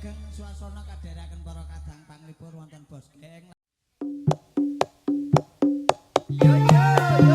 ageng swasana kadheraken para kadang panglipur wonten Bos Geng. Yo yo yo.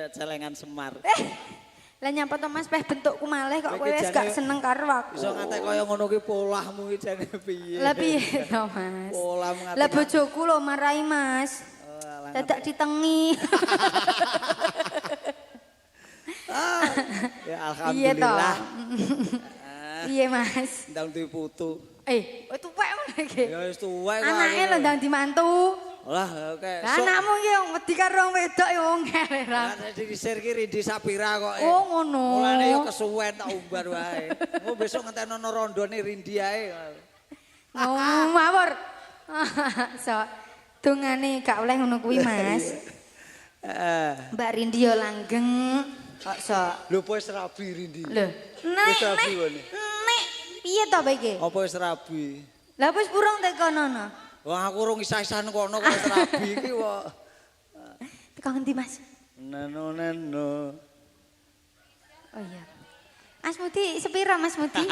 Celengan Semar. Lah nyapa to Mas peh bentukku malih kok kowe wis gak seneng karo aku. Iso ngantek kaya ngono ki polahmu iki jane piye? Lah piye to Mas? Polahmu ngantek. Lah bojoku lho marahi Mas. Dadak ditengi. Ya alhamdulillah. Iya Mas. Ndang duwe putu. Tuwek ngono iki. Ya wis tuwek kok. Anake lho ndang dimantu. Lah oke. Anakmu iki wedi karo wong wedok ya wong ngene ra. Lah disir ki Rindi Sapira kok. Oh ngono. Mulane yo kesuwen tak umbar wae. Engko besok ngentenono rondone Rindi ae. Mawur. So, dongane gak oleh ngono kuwi Mas. Mbak Rindi yo langgeng. Kok so. Lho apa wis rabi Rindi? Lho. Wis rabi wone. Nek piye to iki? Apa wis rabi? Lah wis burung tekono. Wah aku urung isah-isahan kono kok wis rabi iki kok. Teko ngendi Mas? Neno. Oh iya. Mas Mudi sepira Mas Mudi?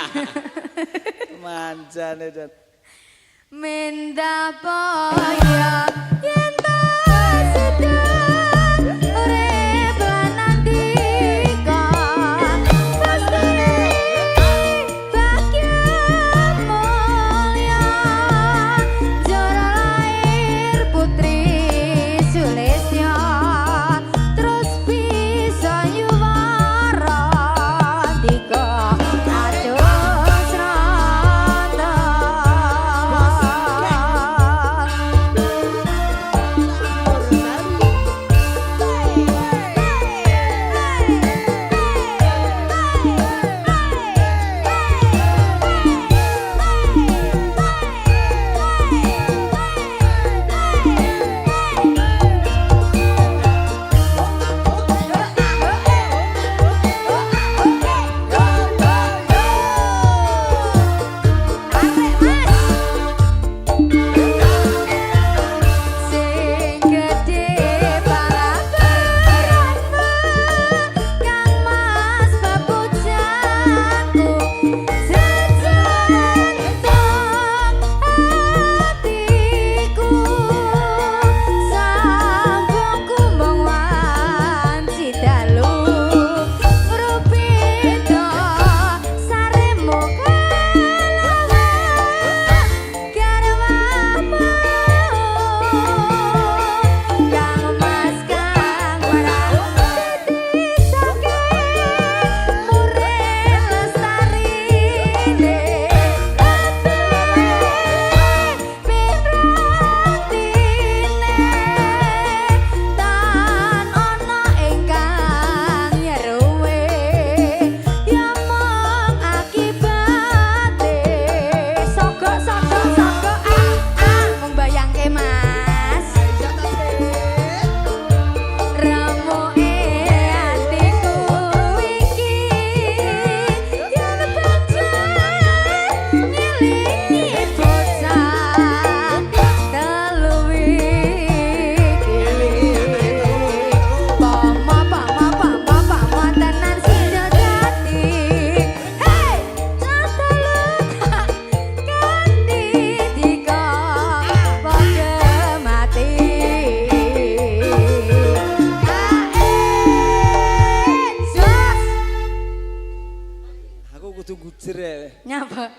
Manjane dat. Mendapaya yen ta sedang urip lan andika pastine bahagia mulya jara lair putri Sulesya terus bisa yuwara dika atus rata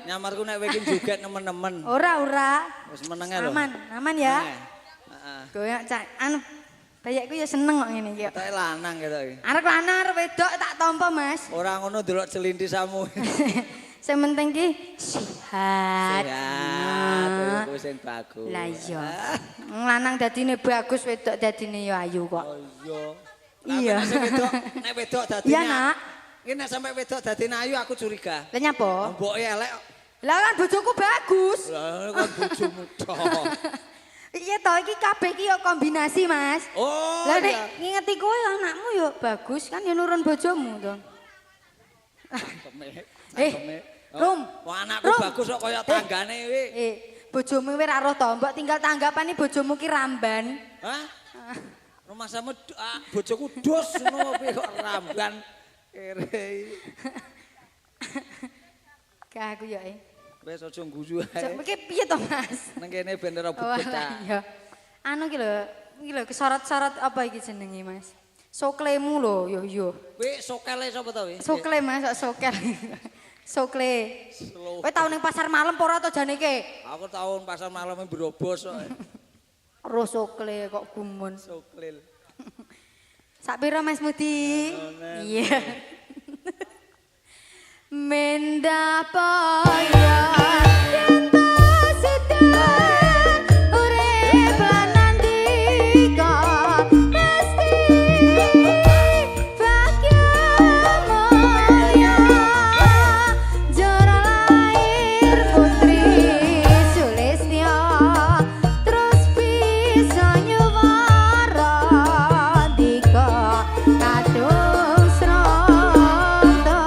Nyamarku nek kowe iki joget nemen-nemen. Ora. Wis meneng lho. Aman ya. Heeh. Goyak cak anu bayakku ya seneng kok ngene iki. Ketoke lanang ketok iki. Arek lanang arek wedok tak tampa, Mas. Ora ngono delok celintisamu. Sing penting ki sehat. Ya, kuwi sing bagus. Lah iya. Wong lanang dadine bagus, wedok dadine ya ayu kok. Oh iya. Iya. Nek wedok dadine. Iya, Nak. Iki nek sampe wedok dadine ayu aku curiga. Lah nyapa? Mboke elek. Lah kan bojoku bagus. Lah kan bojomu tok. Iya toh iki kabeh iki ya kombinasi, Mas. Oh. Lah nek ngingeti kowe anakmu ya bagus kan ya nurun bojomu to. Rum. Wah anakku bagus kok kaya tanggane kuwi. Bojomu wis ra roh to, mbok tinggal tanggapane bojomu ki ramban. Hah? Rumah sama bojoku dos ngono piye kok ramban. Kere. Ka aku ya. Wis aja guyu ae. Iki piye to, Mas? Nang kene ben ora Oh, bebet lah, iya. Anu ki lho kesorot-sorot apa iki jenenge, Mas? Soklemu lho, yo. Kuwi sokele sapa to kuwi? Sokle, Mas, kok sokel. Sokle. Slow. Kowe tau ning pasar malam apa ora to jane ki? Aku tahun pasar malam Brobos kok. Ro sokle kok gumun. Soklil. Sak pira Mas Mudi? Iya. Menda paya cinta setia urip nandika mesti bahagia mulia jara lahir putri Sulistya terus bisa nyuwara dika kadung srata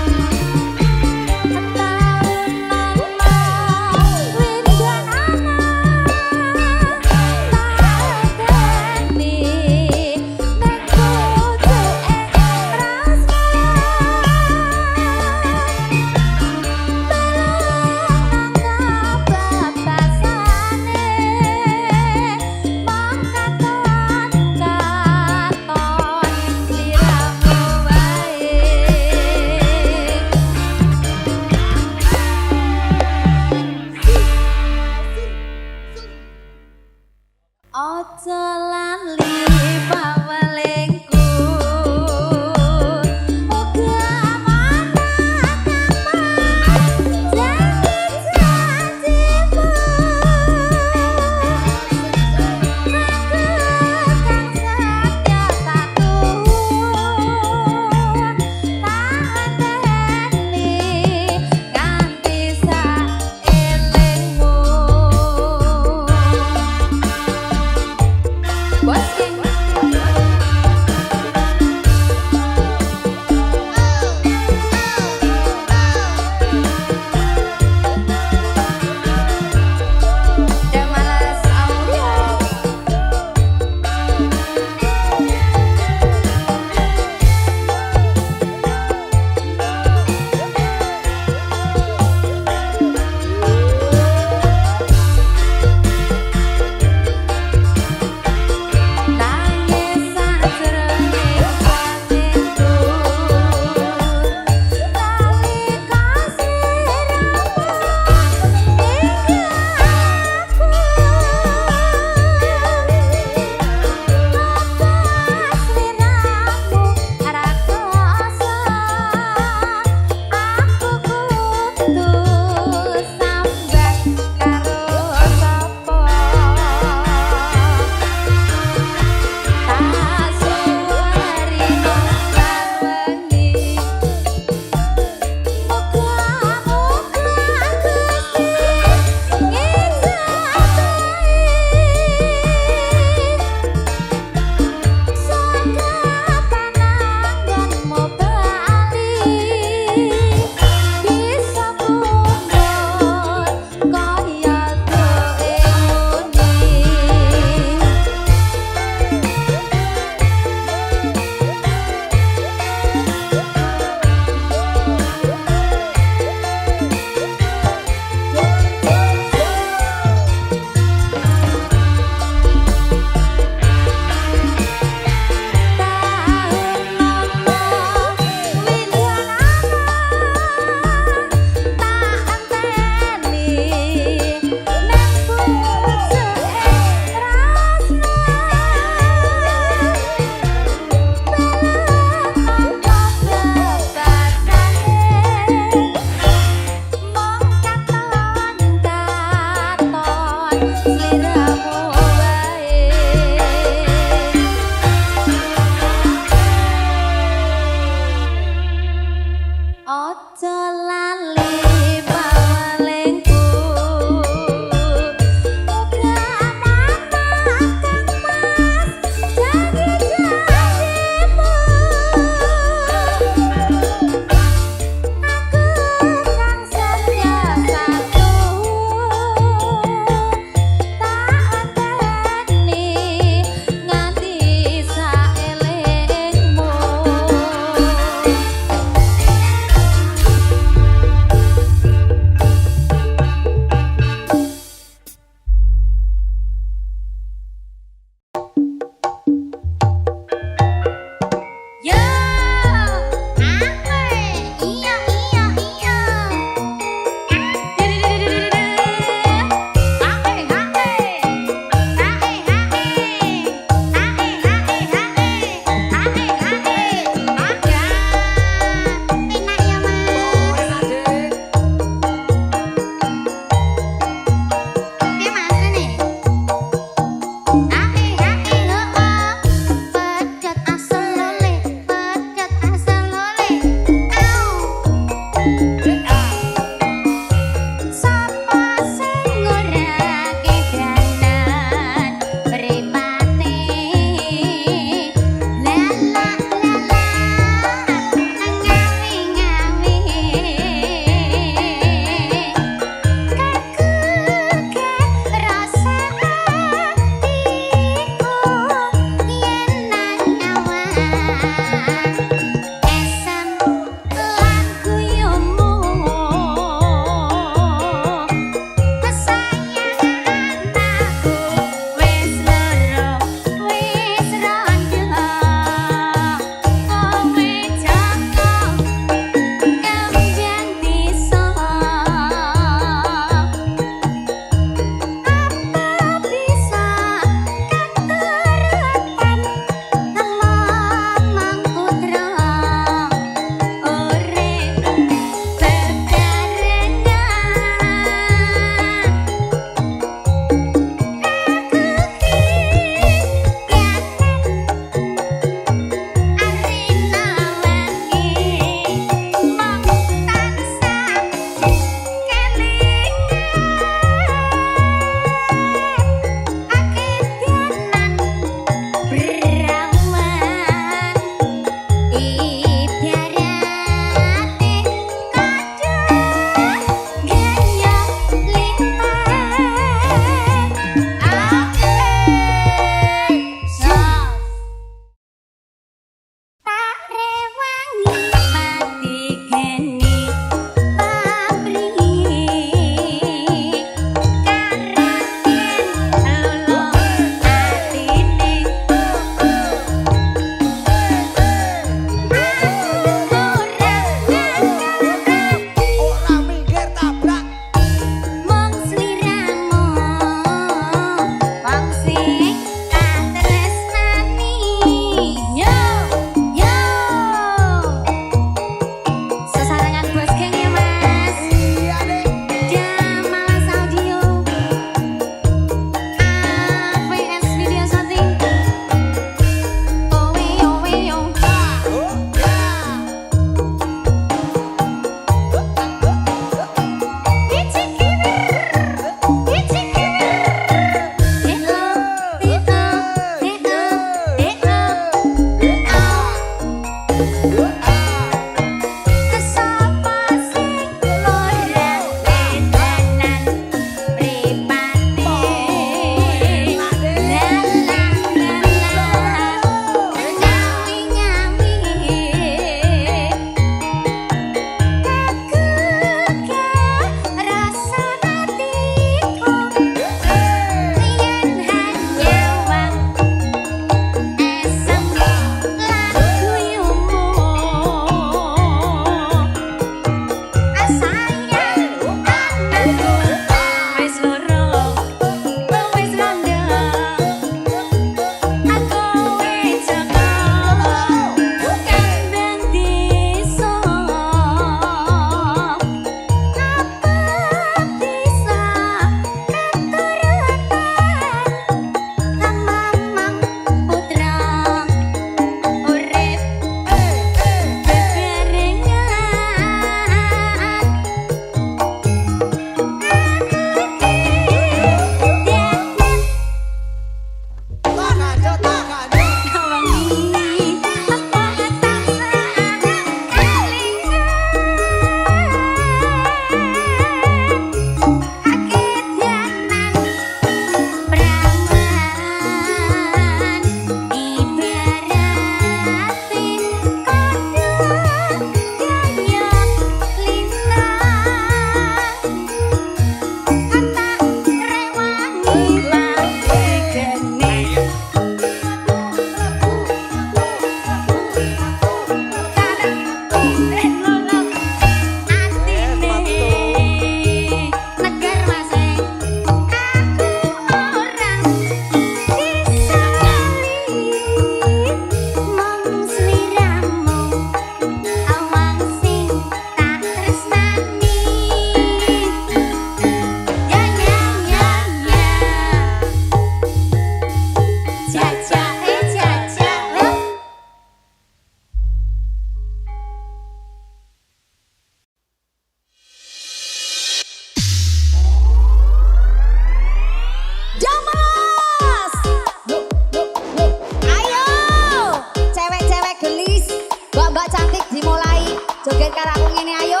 Mbak cantik dimulai joget karo aku ngene ayo.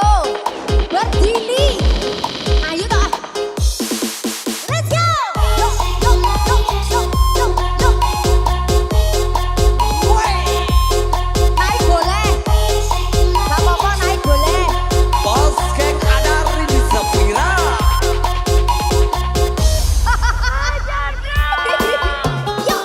Berdiri. Ayo toh. Let's go. Yo yo yo yo yo yo. Naik boleh. Gak apa-apa naik boleh. Bos kek ada Rini Sapira. Yo.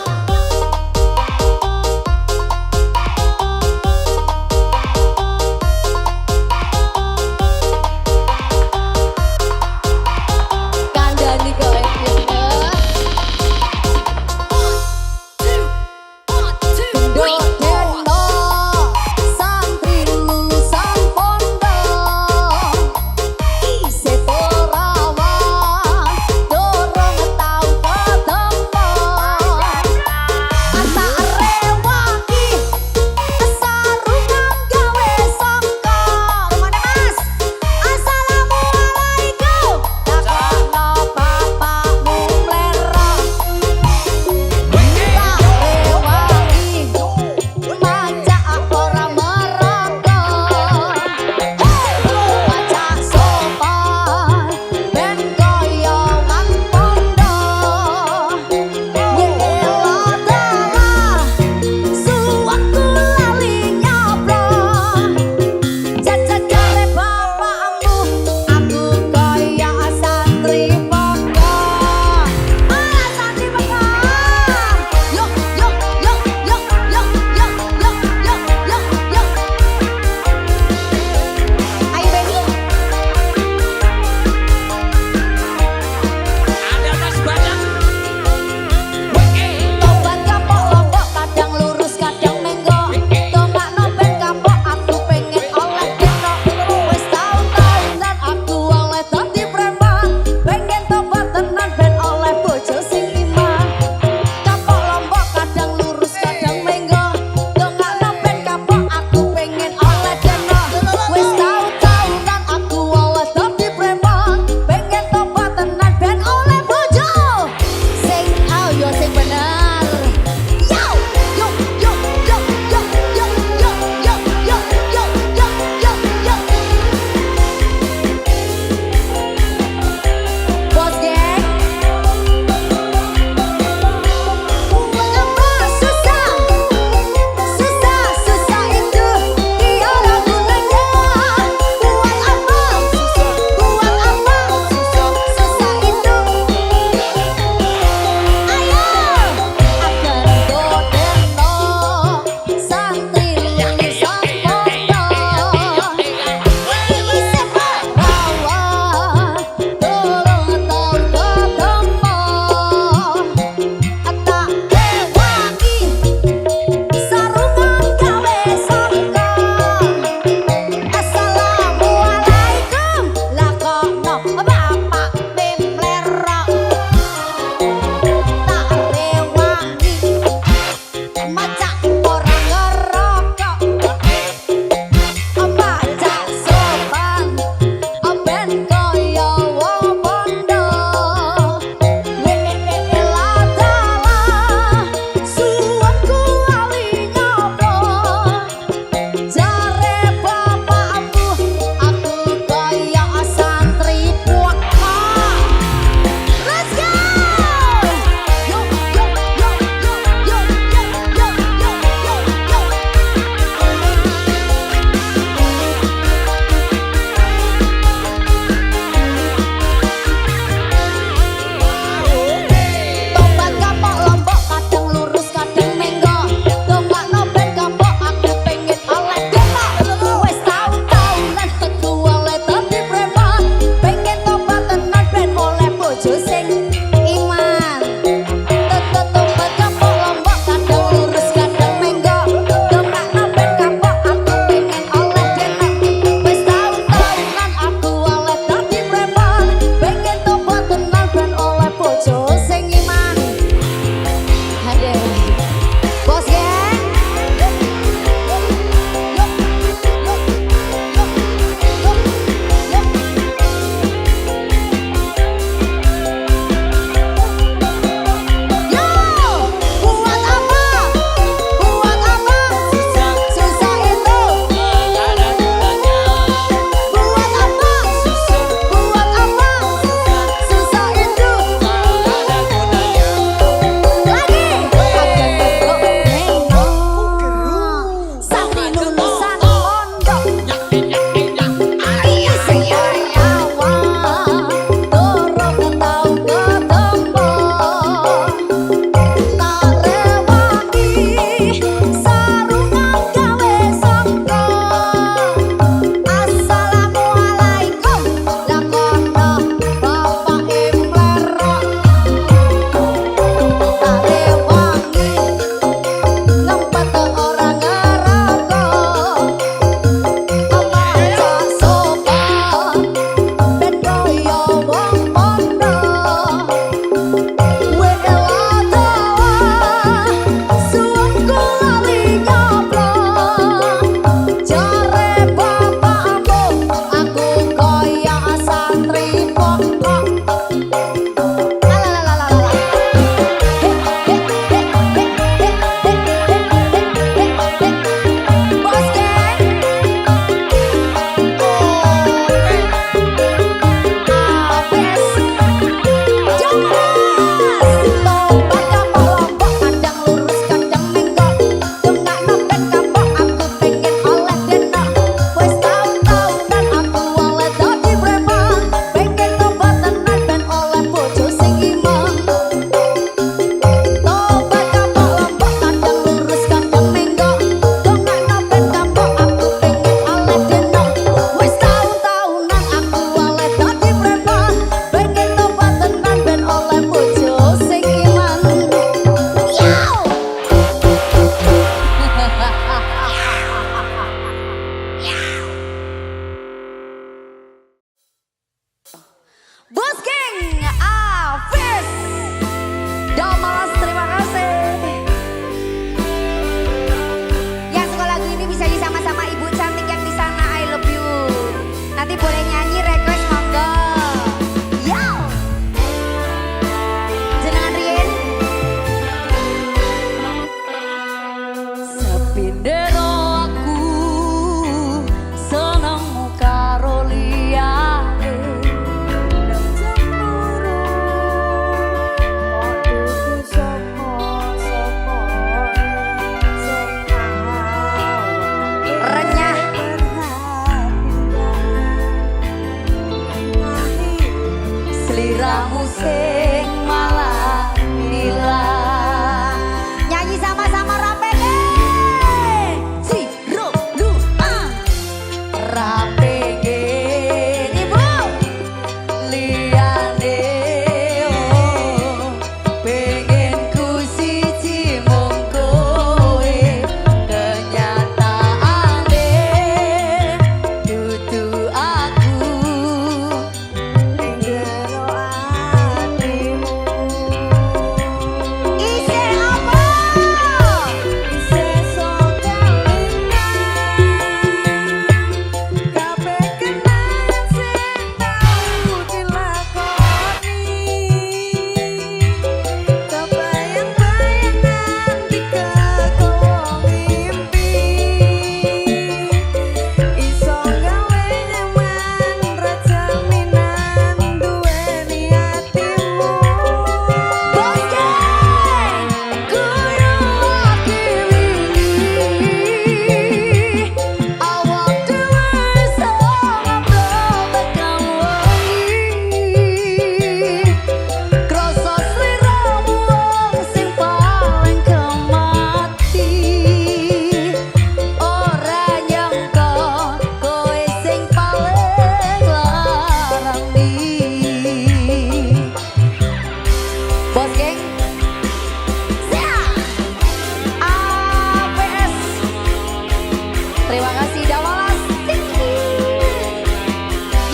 Terima kasih Dawalas. Thank you.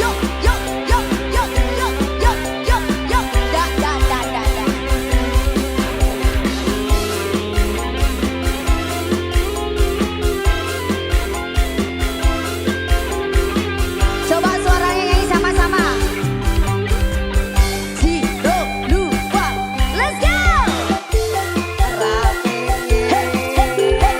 Yuk, yuk, yuk, yuk, yuk, yuk, yuk, yuk. Dah, dah, dah, dah, dah. Coba suaranya nyanyi sama-sama. Zero, lupa. Let's go. Hey, hey, hey, hey.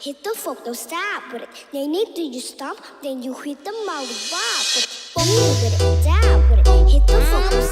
Hit the folk, don't stop with it. They need to you stop, then you hit the molly bob with it. Bump with it, down with it. Hit the folk, don't